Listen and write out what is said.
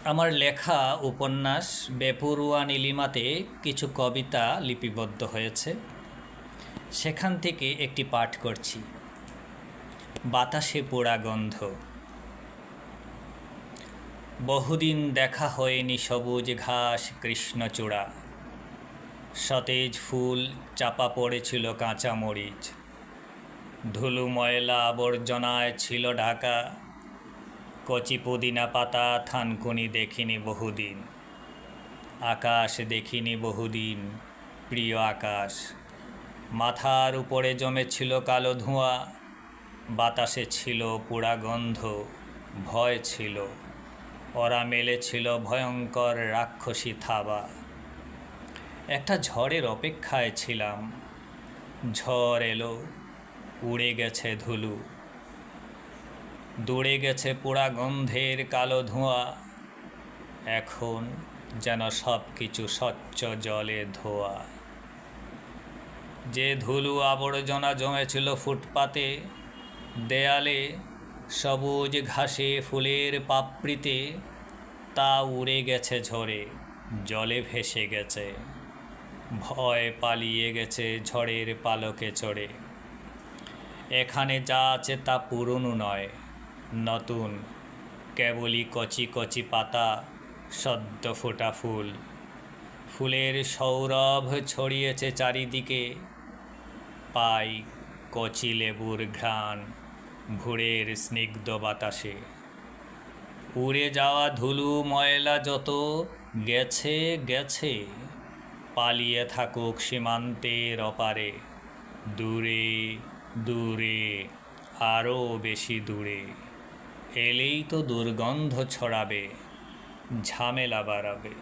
আমার লেখা উপন্যাস বেপরোয়া নীলিমাতে কিছু কবিতা লিপিবদ্ধ হয়েছে। সেখান থেকে একটি পাঠ করছি। বাতাসে পোড়া গন্ধ। বহুদিন দেখা হয়নি সবুজ ঘাস কৃষ্ণচূড়া, সতেজ ফুল চাপা পড়েছিল কাঁচা মরিচ, ধুলো ময়লা আবর্জনায় ছিল ঢাকা। কচি পুদিনা পাতা থানকুনি দেখিনি বহুদিন, আকাশ দেখিনি বহুদিন, প্রিয় আকাশ। মাথার উপরে জমেছিল কালো ধোঁয়া, বাতাসে ছিল পোড়া গন্ধ, ভয় ছিল। ওরা মেলেছিল ভয়ঙ্কর রাক্ষসী থাবা। একটা ঝড়ের অপেক্ষায় ছিলাম, ঝড় এলো, উড়ে গেছে ধুলো, দৌড়ে গেছে পোড়া গন্ধের কালো ধোঁয়া। এখন যেন সব কিছু স্বচ্ছ জলে ধোয়া। যে ধুলো আবর্জনা জমেছিল ফুটপাতে, দেয়ালে, সবুজ ঘাসে, ফুলের পাপড়িতে, তা উড়ে গেছে ঝড়ে, জলে ভেসে গেছে। ভয় পালিয়ে গেছে ঝড়ের পালকে চড়ে। এখানে যা আছে তা পুরনো নয়, নতুন, কেবলই কচি কচি পাতা, সদ্য ফোটা ফুল। ফুলের সৌরভ ছড়িয়েছে চারিদিকে, পাই কচি লেবুর ঘ্রাণ ভোরের স্নিগ্ধ বাতাসে। উড়ে যাওয়া ধুলো ময়লা যত গেছে গেছে, পালিয়ে থাকুক সীমান্তের অপারে, দূরে দূরে, আরও বেশি দূরে। এলেই তো দুর্গন্ধ ছড়াবে, ঝামেলা বাড়াবে।